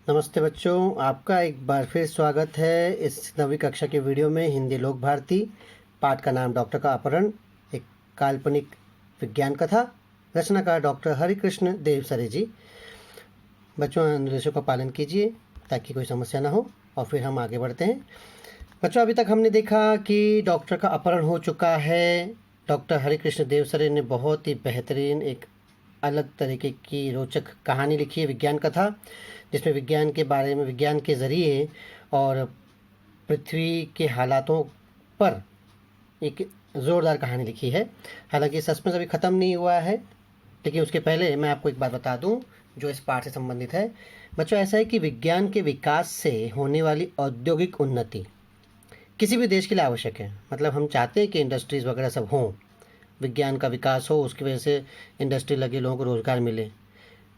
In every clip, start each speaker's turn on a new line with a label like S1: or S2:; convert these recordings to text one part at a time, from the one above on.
S1: नमस्ते बच्चों, आपका एक बार फिर स्वागत है इस नवीं कक्षा के वीडियो में। हिंदी लोक भारती पाठ का नाम डॉक्टर का अपहरण, एक काल्पनिक विज्ञान कथा, रचनाकार डॉक्टर हरिकृष्ण देवसरे जी। बच्चों, निर्देशों का पालन कीजिए ताकि कोई समस्या ना हो और फिर हम आगे बढ़ते हैं। बच्चों, अभी तक हमने देखा कि डॉक्टर का अपहरण हो चुका है। डॉक्टर हरिकृष्ण देवसरे ने बहुत ही बेहतरीन एक अलग तरीके की रोचक कहानी लिखी है, विज्ञान कथा, जिसमें विज्ञान के बारे में, विज्ञान के ज़रिए और पृथ्वी के हालातों पर एक ज़ोरदार कहानी लिखी है। हालांकि सस्पेंस अभी ख़त्म नहीं हुआ है, लेकिन उसके पहले मैं आपको एक बात बता दूं जो इस पाठ से संबंधित है। बच्चों, ऐसा है कि विज्ञान के विकास से होने वाली औद्योगिक उन्नति किसी भी देश के लिए आवश्यक है। मतलब हम चाहते हैं कि इंडस्ट्रीज़ वगैरह सब हों, विज्ञान का विकास हो, उसकी वजह से इंडस्ट्री लगे, लोगों को रोज़गार मिले।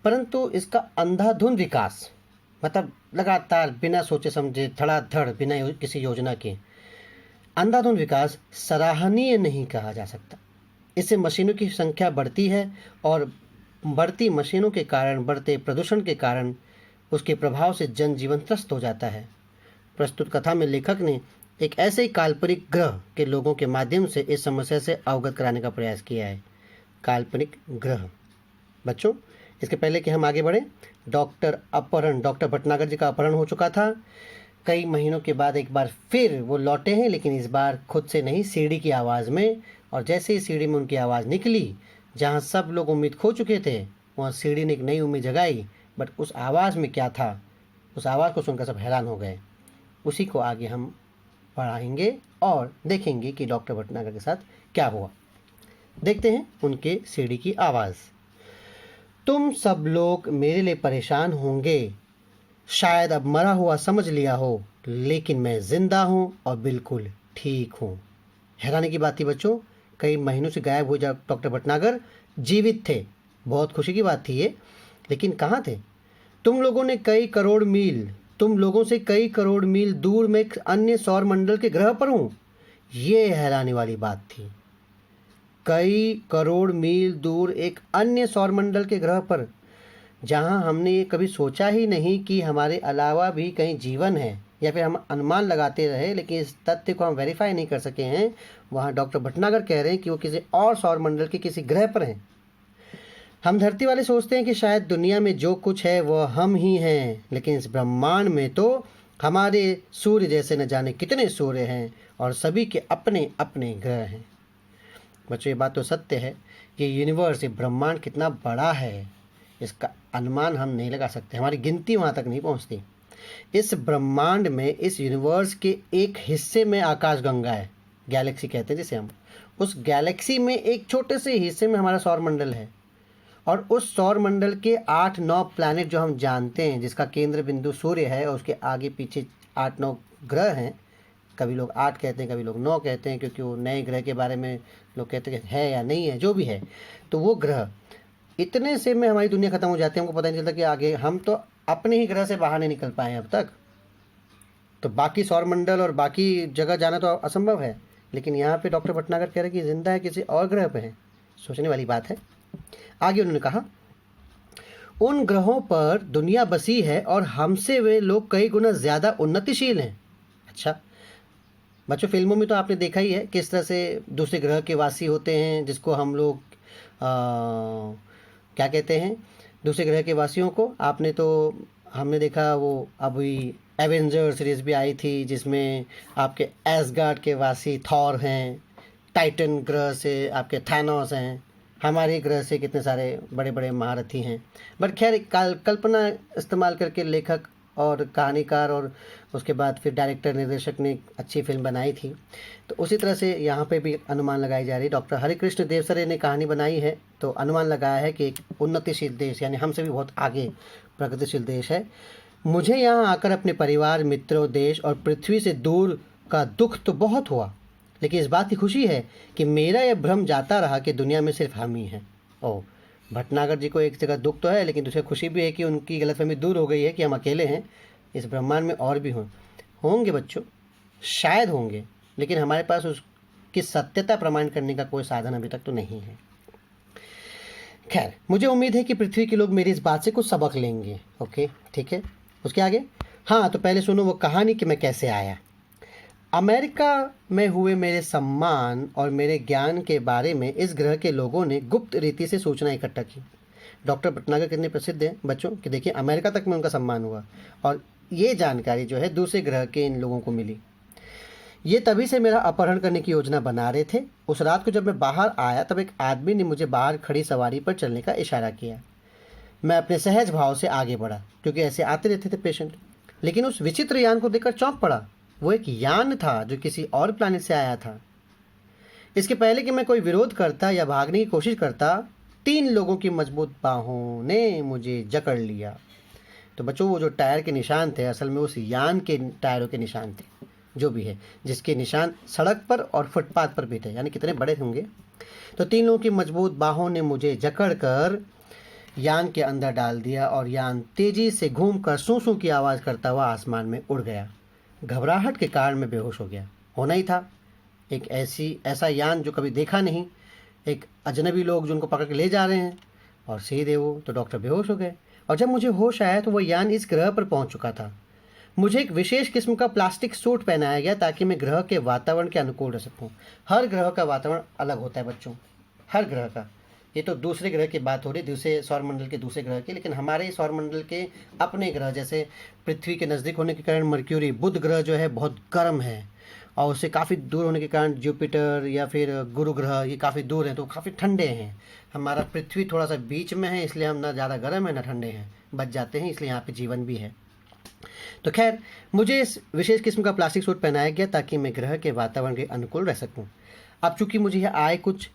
S1: परंतु इसका अंधाधुंध विकास, मतलब लगातार बिना सोचे समझे, धड़ाधड़, बिना किसी योजना के अंधाधुंध विकास सराहनीय नहीं कहा जा सकता। इससे मशीनों की संख्या बढ़ती है और बढ़ती मशीनों के कारण, बढ़ते प्रदूषण के कारण उसके प्रभाव से जनजीवन त्रस्त हो जाता है। प्रस्तुत कथा में लेखक ने एक ऐसे ही काल्पनिक ग्रह के लोगों के माध्यम से इस समस्या से अवगत कराने का प्रयास किया है। काल्पनिक ग्रह। बच्चों, इसके पहले कि हम आगे बढ़ें, डॉक्टर भटनागर जी का अपहरण हो चुका था। कई महीनों के बाद एक बार फिर वो लौटे हैं, लेकिन इस बार खुद से नहीं, सीढ़ी की आवाज़ में। और जैसे ही सीढ़ी में उनकी आवाज़ निकली, जहाँ सब लोग उम्मीद खो चुके थे, वहाँ सीढ़ी ने एक नई उम्मीद जगाई। बट उस आवाज़ में क्या था, उस आवाज़ को सुनकर सब हैरान हो गए। उसी को आगे हम पढ़ाएंगे और देखेंगे कि डॉक्टर भटनागर के साथ क्या हुआ। देखते हैं उनके सीढ़ी की आवाज़। तुम सब लोग मेरे लिए परेशान होंगे, शायद अब मरा हुआ समझ लिया हो, लेकिन मैं जिंदा हूँ और बिल्कुल ठीक हूँ। हैरानी की बात थी बच्चों, कई महीनों से गायब हुए डॉक्टर भटनागर जीवित थे। बहुत खुशी की बात थी ये, लेकिन कहाँ थे? तुम लोगों से कई करोड़ मील दूर में एक अन्य सौर मंडल के ग्रह पर हूँ। ये हैरानी वाली बात थी। कई करोड़ मील दूर एक अन्य सौरमंडल के ग्रह पर, जहां हमने ये कभी सोचा ही नहीं कि हमारे अलावा भी कहीं जीवन है, या फिर हम अनुमान लगाते रहे लेकिन इस तथ्य को हम वेरीफाई नहीं कर सके हैं। वहां डॉक्टर भटनागर कह रहे हैं कि वो किसी और सौरमंडल के किसी ग्रह पर हैं। हम धरती वाले सोचते हैं कि शायद दुनिया में जो कुछ है वह हम ही हैं, लेकिन इस ब्रह्मांड में तो हमारे सूर्य जैसे न जाने कितने सूर्य हैं और सभी के अपने अपने ग्रह हैं। बच्चों, ये बात तो सत्य है। ये यूनिवर्स, ये ब्रह्मांड कितना बड़ा है, इसका अनुमान हम नहीं लगा सकते, हमारी गिनती वहाँ तक नहीं पहुँचती। इस ब्रह्मांड में, इस यूनिवर्स के एक हिस्से में आकाशगंगा है, गैलेक्सी कहते हैं जिसे हम। उस गैलेक्सी में एक छोटे से हिस्से में हमारा सौरमंडल है, और उस सौरमंडल के 8-9 प्लैनेट जो हम जानते हैं, जिसका केंद्र बिंदु सूर्य है और उसके आगे पीछे 8-9 ग्रह हैं। कभी लोग 8 कहते हैं, कभी लोग 9 कहते हैं, क्योंकि वो नए ग्रह के बारे में लोग कहते हैं है या नहीं है, जो भी है। तो वो ग्रह, इतने से में हमारी दुनिया ख़त्म हो जाती है, हमको पता नहीं चलता कि आगे हम तो अपने ही ग्रह से बाहर नहीं निकल पाए हैं अब तक। तो बाकी सौरमंडल और बाकी जगह जाना तो असंभव है, लेकिन यहाँ पे डॉक्टर भटनागर कह रहे हैं कि जिंदा है, किसी और ग्रह पे है। सोचने वाली बात है। आगे उन्होंने कहा, उन ग्रहों पर दुनिया बसी है और हमसे वे लोग कई गुना ज़्यादा उन्नतिशील हैं। अच्छा बच्चों, फिल्मों में तो आपने देखा ही है किस तरह से दूसरे ग्रह के वासी होते हैं, जिसको हम लोग क्या कहते हैं, दूसरे ग्रह के वासियों को। आपने तो, हमने देखा वो अभी एवेंजर सीरीज़ भी आई थी, जिसमें आपके एसगार्ड के वासी थॉर हैं, टाइटन ग्रह से आपके थैनोस हैं, हमारे ग्रह से कितने सारे बड़े बड़े महारथी हैं। बट खैर, कल्पना इस्तेमाल करके लेखक और कहानीकार और उसके बाद फिर डायरेक्टर, निर्देशक ने अच्छी फिल्म बनाई थी। तो उसी तरह से यहाँ पे भी अनुमान लगाई जा रही है। डॉक्टर हरिकृष्ण देवसरे ने कहानी बनाई है, तो अनुमान लगाया है कि एक उन्नतिशील देश, यानी हमसे भी बहुत आगे प्रगतिशील देश है। मुझे यहाँ आकर अपने परिवार, मित्रों, देश और पृथ्वी से दूर का दुख तो बहुत हुआ, लेकिन इस बात की खुशी है कि मेरा यह भ्रम जाता रहा कि दुनिया में सिर्फ हम ही हैं। ओह, भटनागर जी को एक जगह दुख तो है, लेकिन दूसरी खुशी भी है कि उनकी गलतफहमी दूर हो गई है कि हम अकेले हैं, इस ब्रह्मांड में और भी होंगे बच्चों, शायद होंगे, लेकिन हमारे पास उसकी सत्यता प्रमाण करने का कोई साधन अभी तक तो नहीं है। खैर, मुझे उम्मीद है कि पृथ्वी के लोग मेरी इस बात से कुछ सबक लेंगे। ओके, ठीक है। उसके आगे, हाँ तो पहले सुनो वो कहानी कि मैं कैसे आया। अमेरिका में हुए मेरे सम्मान और मेरे ज्ञान के बारे में इस ग्रह के लोगों ने गुप्त रीति से सूचना इकट्ठा की। डॉक्टर भटनागर कितने प्रसिद्ध हैं बच्चों कि देखिए अमेरिका तक में उनका सम्मान हुआ और ये जानकारी जो है दूसरे ग्रह के इन लोगों को मिली। ये तभी से मेरा अपहरण करने की योजना बना रहे थे। उस रात को जब मैं बाहर आया तब एक आदमी ने मुझे बाहर खड़ी सवारी पर चलने का इशारा किया। मैं अपने सहज भाव से आगे बढ़ा क्योंकि ऐसे आते रहते थे पेशेंट, लेकिन उस विचित्र यान को देखकर चौंक पड़ा। वो एक यान था जो किसी और प्लानिट से आया था। इसके पहले कि मैं कोई विरोध करता या भागने की कोशिश करता, 3 लोगों की मजबूत बाहों ने मुझे जकड़ लिया। तो बच्चों वो जो टायर के निशान थे असल में उस यान के टायरों के निशान थे, जो भी है, जिसके निशान सड़क पर और फुटपाथ पर भी थे, यानी कितने बड़े होंगे। तो 3 लोगों की मजबूत बाहों ने मुझे जकड़ कर यान के अंदर डाल दिया और यान तेजी से घूमकर सूं सूं की आवाज़ करता हुआ आसमान में उड़ गया। घबराहट के कारण मैं बेहोश हो गया। होना ही था, एक ऐसा यान जो कभी देखा नहीं, एक अजनबी लोग जो उनको पकड़ के ले जा रहे हैं और सीधे वो तो डॉक्टर बेहोश हो गए। और जब मुझे होश आया तो वो यान इस ग्रह पर पहुंच चुका था। मुझे एक विशेष किस्म का प्लास्टिक सूट पहनाया गया ताकि मैं ग्रह के वातावरण के अनुकूल रह सकूं। हर ग्रह का वातावरण अलग होता है बच्चों, हर ग्रह का। ये तो दूसरे ग्रह की बात हो रही, दूसरे सौरमंडल के दूसरे ग्रह की, लेकिन हमारे सौरमंडल के अपने ग्रह जैसे पृथ्वी के नज़दीक होने के कारण मर्क्यूरी, बुध ग्रह जो है बहुत गर्म है और उससे काफ़ी दूर होने के कारण जुपिटर या फिर गुरु ग्रह ये काफ़ी दूर हैं तो काफ़ी ठंडे हैं। हमारा पृथ्वी थोड़ा सा बीच में है, इसलिए हम ना ज़्यादा गर्म है ना ठंडे हैं, बच जाते हैं, इसलिए यहाँ पे जीवन भी है। तो खैर मुझे इस विशेष किस्म का प्लास्टिक सूट पहनाया गया ताकि मैं ग्रह के वातावरण के अनुकूल रह सकूँ। अब चूँकि मुझे यह आए कुछ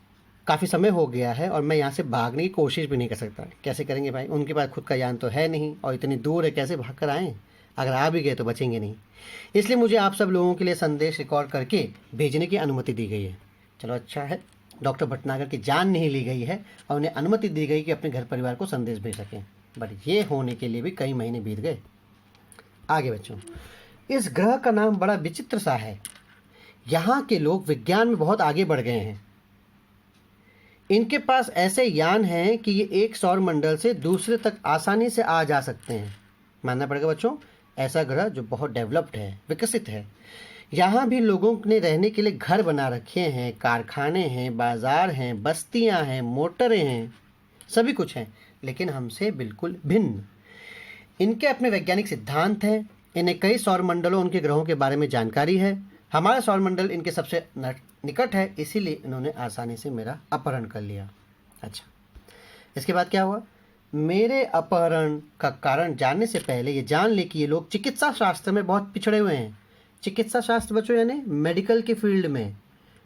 S1: काफ़ी समय हो गया है और मैं यहाँ से भागने की कोशिश भी नहीं कर सकता। कैसे करेंगे भाई, उनके पास खुद का यान तो है नहीं और इतनी दूर है, कैसे भाग कर आएँ? अगर आ भी गए तो बचेंगे नहीं। इसलिए मुझे आप सब लोगों के लिए संदेश रिकॉर्ड करके भेजने की अनुमति दी गई है। चलो अच्छा है, डॉक्टर भटनागर की जान नहीं ली गई है और उन्हें अनुमति दी गई कि अपने घर परिवार को संदेश भेज सकें। बट ये होने के लिए भी कई महीने बीत गए। आगे बच्चों, इस ग्रह का नाम बड़ा विचित्र सा है। यहाँ के लोग विज्ञान में बहुत आगे बढ़ गए हैं। इनके पास ऐसे यान हैं कि ये एक सौर मंडल से दूसरे तक आसानी से आ जा सकते हैं। मानना पड़ेगा बच्चों, ऐसा ग्रह जो बहुत डेवलप्ड है, विकसित है। यहाँ भी लोगों ने रहने के लिए घर बना रखे हैं, कारखाने हैं, बाजार हैं, बस्तियाँ हैं, मोटरें हैं, सभी कुछ हैं, लेकिन हमसे बिल्कुल भिन्न। इनके अपने वैज्ञानिक सिद्धांत हैं। इन्हें कई सौर मंडलों, उनके ग्रहों के बारे में जानकारी है। हमारा सौरमंडल इनके सबसे निकट है, इसीलिए इन्होंने आसानी से मेरा अपहरण कर लिया। अच्छा, इसके बाद क्या हुआ? मेरे अपहरण का कारण जानने से पहले ये जान ले कि ये लोग चिकित्सा शास्त्र में बहुत पिछड़े हुए हैं। चिकित्सा शास्त्र बच्चों यानी मेडिकल की फील्ड में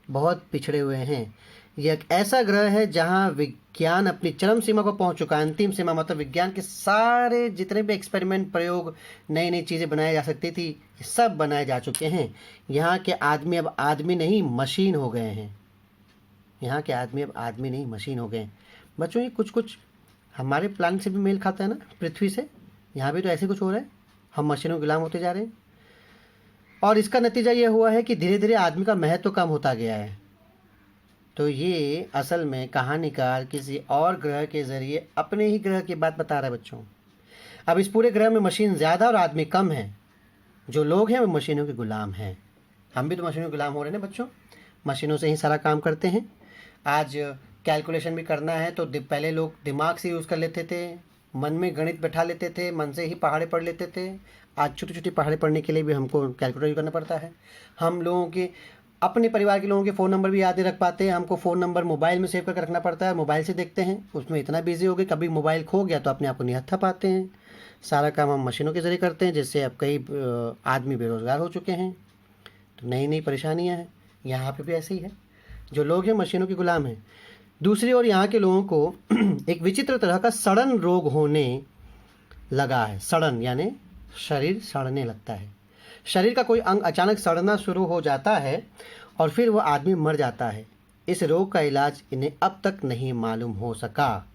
S1: बहुत पिछड़े हुए हैं। यह एक ऐसा ग्रह है जहां विज्ञान अपनी चरम सीमा पर पहुंच चुका है। अंतिम सीमा मतलब विज्ञान के सारे जितने भी एक्सपेरिमेंट, प्रयोग, नई नई चीज़ें बनाई जा सकती थी, ये सब बनाए जा चुके हैं। यहाँ के आदमी अब आदमी नहीं मशीन हो गए हैं। यहाँ के आदमी अब आदमी नहीं मशीन हो गए हैं। बच्चों ये कुछ कुछ हमारे प्लान से भी मेल खाता है ना, पृथ्वी से। यहाँ भी तो ऐसे कुछ हो रहा है, हम मशीनों के गुलाम होते जा रहे हैं। और इसका नतीजा ये हुआ है कि धीरे धीरे आदमी का महत्व कम होता गया है। तो ये असल में कहानीकार किसी और ग्रह के ज़रिए अपने ही ग्रह की बात बता रहा है बच्चों। अब इस पूरे ग्रह में मशीन ज़्यादा और आदमी कम है। जो लोग हैं वो मशीनों के गुलाम हैं। हम भी तो मशीनों के गुलाम हो रहे हैं ना बच्चों, मशीनों से ही सारा काम करते हैं। आज कैलकुलेशन भी करना है तो पहले लोग दिमाग से यूज़ कर लेते थे, मन में गणित बैठा लेते थे, मन से ही पहाड़े पढ़ लेते थे। आज छोटी छोटी पहाड़े पढ़ने के लिए भी हमको कैलकुलेटर यूज़ करना पड़ता है। हम लोगों के अपने परिवार के लोगों के फ़ोन नंबर भी याद नहीं रख पाते हैं। हमको फ़ोन नंबर मोबाइल में सेव करके रखना पड़ता है, मोबाइल से देखते हैं, उसमें इतना बिजी हो गए, कभी मोबाइल खो गया तो अपने आप को निहत्था पाते हैं। सारा काम हम मशीनों के ज़रिए करते हैं, जिससे अब कई आदमी बेरोज़गार हो चुके हैं। तो नई नई परेशानियां हैं। यहाँ पे भी ऐसे ही है, जो लोग हैं मशीनों के गुलाम हैं। दूसरी ओर यहाँ के लोगों को एक विचित्र तरह का सड़न रोग होने लगा है। सड़न यानी शरीर सड़ने लगता है। शरीर का कोई अंग अचानक सड़ना शुरू हो जाता है और फिर वह आदमी मर जाता है। इस रोग का इलाज इन्हें अब तक नहीं मालूम हो सका,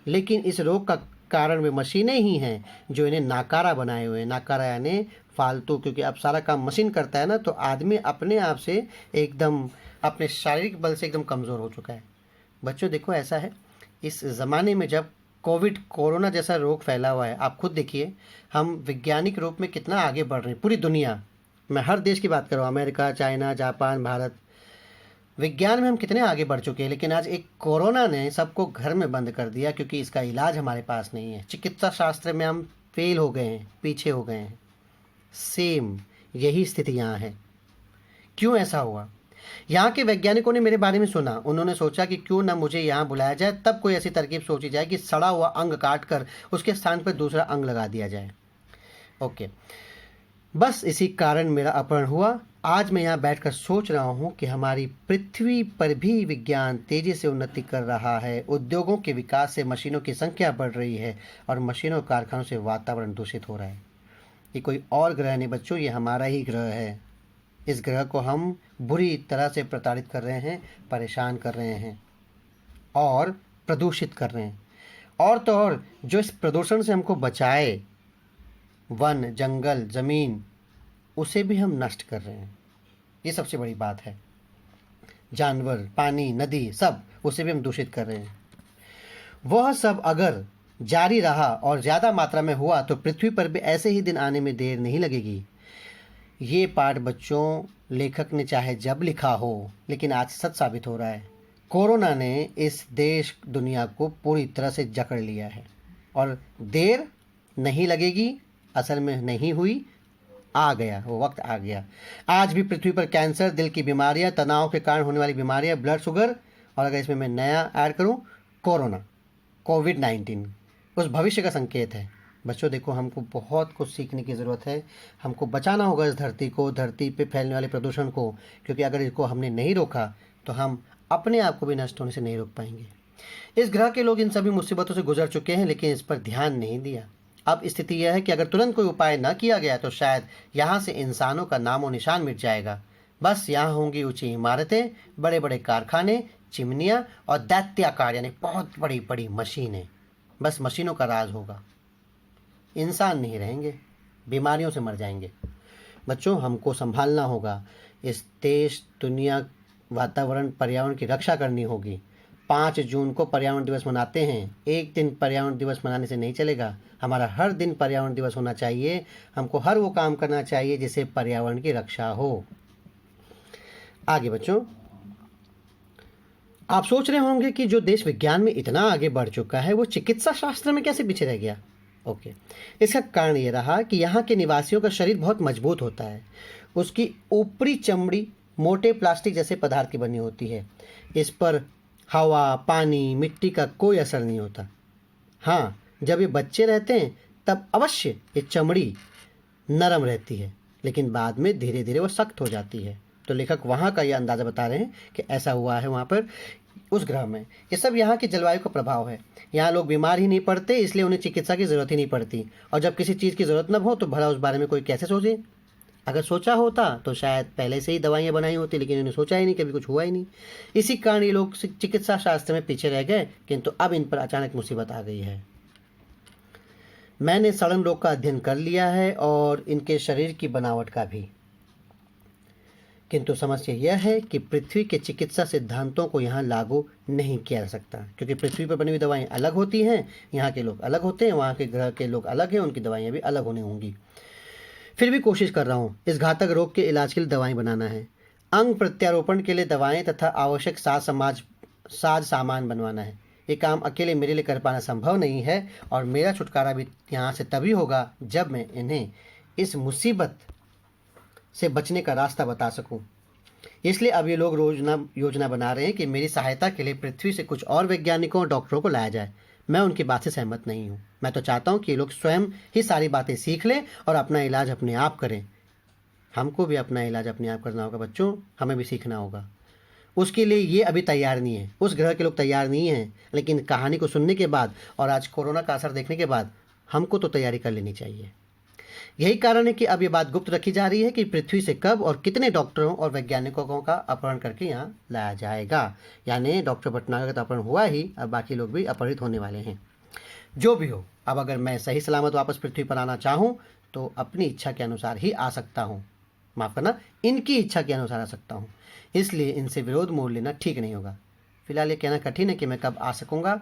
S1: लेकिन इस रोग का कारण वे मशीनें ही हैं जो इन्हें नाकारा बनाए हुए हैं। नाकारा यानी फालतू, क्योंकि अब सारा काम मशीन करता है ना, तो आदमी अपने आप से एकदम अपने शारीरिक बल से एकदम कमज़ोर हो चुका है। बच्चों देखो ऐसा है, इस ज़माने में जब कोविड कोरोना जैसा रोग फैला हुआ है। आप खुद देखिए, हम वैज्ञानिक रूप में कितना आगे बढ़ रहे हैं। पूरी दुनिया, मैं हर देश की बात कर रहा हूँ, अमेरिका, चाइना, जापान, भारत, विज्ञान में हम कितने आगे बढ़ चुके हैं। लेकिन आज एक कोरोना ने सबको घर में बंद कर दिया, क्योंकि इसका इलाज हमारे पास नहीं है। चिकित्सा शास्त्र में हम फेल हो गए हैं, पीछे हो गए हैं। सेम यही स्थिति यहाँ है। क्यों ऐसा हुआ? यहाँ के वैज्ञानिकों ने मेरे बारे में सुना, उन्होंने सोचा कि क्यों ना मुझे यहाँ बुलाया जाए, तब कोई ऐसी तरकीब सोची जाए कि सड़ा हुआ अंग काट कर उसके स्थान पर दूसरा अंग लगा दिया जाए। ओके, बस इसी कारण मेरा अपहरण हुआ। आज मैं यहाँ बैठकर सोच रहा हूँ कि हमारी पृथ्वी पर भी विज्ञान तेजी से उन्नति कर रहा है। उद्योगों के विकास से मशीनों की संख्या बढ़ रही है और मशीनों कारखानों से वातावरण दूषित हो रहा है। ये कोई और ग्रह नहीं बच्चों, ये हमारा ही ग्रह है। इस ग्रह को हम बुरी तरह से प्रताड़ित कर रहे हैं, परेशान कर रहे हैं और प्रदूषित कर रहे हैं। और तो और जो इस प्रदूषण से हमको बचाए, वन, जंगल, ज़मीन, उसे भी हम नष्ट कर रहे हैं। ये सबसे बड़ी बात है। जानवर, पानी, नदी, सब उसे भी हम दूषित कर रहे हैं। वह सब अगर जारी रहा और ज़्यादा मात्रा में हुआ तो पृथ्वी पर भी ऐसे ही दिन आने में देर नहीं लगेगी। ये पाठ बच्चों लेखक ने चाहे जब लिखा हो, लेकिन आज सच साबित हो रहा है। कोरोना ने इस देश दुनिया को पूरी तरह से जकड़ लिया है और देर नहीं लगेगी, असल में नहीं हुई, आ गया वो वक्त, आ गया। आज भी पृथ्वी पर कैंसर, दिल की बीमारियां, तनाव के कारण होने वाली बीमारियां, ब्लड शुगर, और अगर इसमें मैं नया ऐड करूं, कोरोना, कोविड-19 उस भविष्य का संकेत है। बच्चों देखो, हमको बहुत कुछ सीखने की ज़रूरत है। हमको बचाना होगा इस धरती को, धरती पे फैलने वाले प्रदूषण को, क्योंकि अगर इसको हमने नहीं रोका तो हम अपने आप को भी नष्ट होने से नहीं रोक पाएंगे। इस ग्रह के लोग इन सभी मुसीबतों से गुजर चुके हैं, लेकिन इस पर ध्यान नहीं दिया। अब स्थिति यह है कि अगर तुरंत कोई उपाय न किया गया तो शायद यहाँ से इंसानों का नामो निशान मिट जाएगा। बस यहाँ होंगी ऊंची इमारतें, बड़े बड़े कारखाने, चिमनियाँ और दैत्याकार यानी बहुत बड़ी बड़ी मशीनें। बस मशीनों का राज होगा, इंसान नहीं रहेंगे, बीमारियों से मर जाएंगे। बच्चों, हमको संभालना होगा। इस देश, दुनिया, वातावरण, पर्यावरण की रक्षा करनी होगी। 5 जून को पर्यावरण दिवस मनाते हैं। एक दिन पर्यावरण दिवस मनाने से नहीं चलेगा, हमारा हर दिन पर्यावरण दिवस होना चाहिए। हमको हर वो काम करना चाहिए जिससे पर्यावरण की रक्षा हो। आगे बच्चों, आप सोच रहे होंगे कि जो देश विज्ञान में इतना आगे बढ़ चुका है वो चिकित्सा शास्त्र में कैसे पीछे रह गया। ओके, इसका कारण ये रहा कि यहाँ के निवासियों का शरीर बहुत मजबूत होता है। उसकी ऊपरी चमड़ी मोटे प्लास्टिक जैसे पदार्थ की बनी होती है। इस पर हवा, पानी, मिट्टी का कोई असर नहीं होता। हाँ, जब ये बच्चे रहते हैं तब अवश्य ये चमड़ी नरम रहती है, लेकिन बाद में धीरे धीरे वो सख्त हो जाती है। तो लेखक वहाँ का ये अंदाज़ा बता रहे हैं कि ऐसा हुआ है वहाँ पर, उस ग्रह में। ये सब यहाँ की जलवायु का प्रभाव है। यहाँ लोग बीमार ही नहीं पड़ते, इसलिए उन्हें चिकित्सा की ज़रूरत ही नहीं पड़ती। और जब किसी चीज़ की ज़रूरत न हो तो भला उस बारे में कोई कैसे सोचे। अगर सोचा होता तो शायद पहले से ही दवाइयाँ बनाई होती, लेकिन इन्होंने सोचा ही नहीं, कभी कुछ हुआ ही नहीं। इसी कारण ये लोग चिकित्सा शास्त्र में पीछे रह गए, किंतु अब इन पर अचानक मुसीबत आ गई है। मैंने सड़न रोग का अध्ययन कर लिया है और इनके शरीर की बनावट का भी, किंतु समस्या यह है कि पृथ्वी के चिकित्सा सिद्धांतों को यहाँ लागू नहीं किया जा सकता, क्योंकि पृथ्वी पर बनी हुई दवाएं अलग होती हैं, यहाँ के लोग अलग होते हैं, वहाँ के ग्रह के लोग अलग हैं, उनकी दवाइयाँ भी अलग होनी होंगी। फिर भी कोशिश कर रहा हूँ। इस घातक रोग के इलाज के लिए दवाएं बनाना है, अंग प्रत्यारोपण के लिए दवाएं तथा आवश्यक साज सामान बनवाना है। ये काम अकेले मेरे लिए कर पाना संभव नहीं है और मेरा छुटकारा भी यहाँ से तभी होगा जब मैं इन्हें इस मुसीबत से बचने का रास्ता बता सकूं। इसलिए अब ये लोग योजना बना रहे हैं कि मेरी सहायता के लिए पृथ्वी से कुछ और वैज्ञानिकों और डॉक्टरों को लाया जाए। मैं उनकी बात से सहमत नहीं हूँ। मैं तो चाहता हूँ कि ये लोग स्वयं ही सारी बातें सीख लें और अपना इलाज अपने आप करें। हमको भी अपना इलाज अपने आप करना होगा बच्चों, हमें भी सीखना होगा। उसके लिए ये अभी तैयार नहीं है, उस ग्रह के लोग तैयार नहीं हैं, लेकिन कहानी को सुनने के बाद और आज कोरोना का असर देखने के बाद हमको तो तैयारी कर लेनी चाहिए। यही कारण है कि अब ये बात गुप्त रखी जा रही है कि पृथ्वी से कब और कितने डॉक्टरों और वैज्ञानिकों का अपहरण करके यहाँ लाया जाएगा। यानी डॉक्टर भटनागर का तो अपहरण हुआ ही, अब बाकी लोग भी अपहरित होने वाले हैं। जो भी हो, अब अगर मैं सही सलामत वापस पृथ्वी पर आना चाहूँ तो अपनी इच्छा के अनुसार ही आ सकता हूँ। माफ़ करना, इनकी इच्छा के अनुसार आ सकता हूँ। इसलिए इनसे विरोध मोड़ लेना ठीक नहीं होगा। फिलहाल ये कहना कठिन है कि मैं कब आ सकूँगा,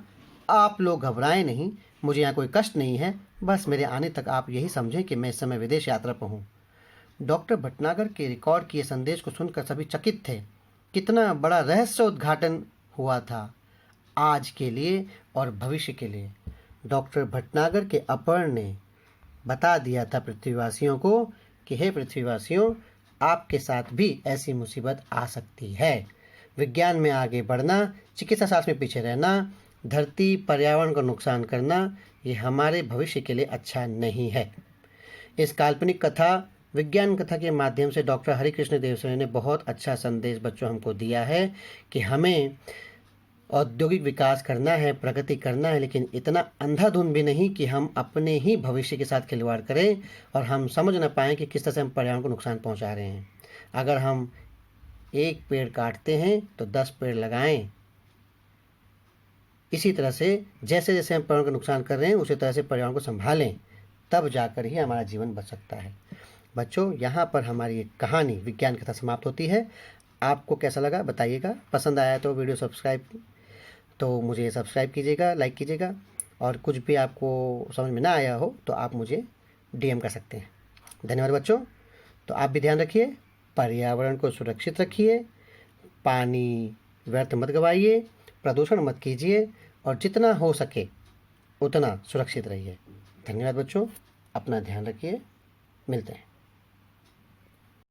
S1: आप लोग घबराएं नहीं, मुझे यहाँ कोई कष्ट नहीं है, बस मेरे आने तक आप यही समझें कि मैं इस समय विदेश यात्रा पर हूँ। डॉक्टर भटनागर के रिकॉर्ड किए संदेश को सुनकर सभी चकित थे। कितना बड़ा रहस्य उद्घाटन हुआ था आज के लिए और भविष्य के लिए। डॉक्टर भटनागर के अपहरण ने बता दिया था पृथ्वीवासियों को कि हे पृथ्वीवासियों, आपके साथ भी ऐसी मुसीबत आ सकती है। विज्ञान में आगे बढ़ना, चिकित्सा शास्त्र में पीछे रहना, धरती पर्यावरण का नुकसान करना, ये हमारे भविष्य के लिए अच्छा नहीं है। इस काल्पनिक कथा, विज्ञान कथा के माध्यम से डॉक्टर हरिकृष्ण देव सर ने बहुत अच्छा संदेश बच्चों हमको दिया है कि हमें औद्योगिक विकास करना है, प्रगति करना है, लेकिन इतना अंधाधुंध भी नहीं कि हम अपने ही भविष्य के साथ खिलवाड़ करें और हम समझ ना पाएँ कि किस तरह से हम पर्यावरण को नुकसान पहुंचा रहे हैं। अगर हम एक पेड़ काटते हैं तो 10 पेड़ लगाएं। इसी तरह से जैसे जैसे हम पर्यावरण का नुकसान कर रहे हैं उसी तरह से पर्यावरण को संभालें, तब जाकर ही हमारा जीवन बच सकता है। बच्चों, यहाँ पर हमारी एक कहानी विज्ञान कथा समाप्त होती है। आपको कैसा लगा बताइएगा। पसंद आया तो वीडियो तो मुझे सब्सक्राइब कीजिएगा, लाइक कीजिएगा, और कुछ भी आपको समझ में ना आया हो तो आप मुझे DM कर सकते हैं। धन्यवाद बच्चों। तो आप भी ध्यान रखिए, पर्यावरण को सुरक्षित रखिए, पानी व्यर्थ मत गवाइए, प्रदूषण मत कीजिए और जितना हो सके उतना सुरक्षित रहिए। धन्यवाद बच्चों, अपना ध्यान रखिए, मिलते हैं।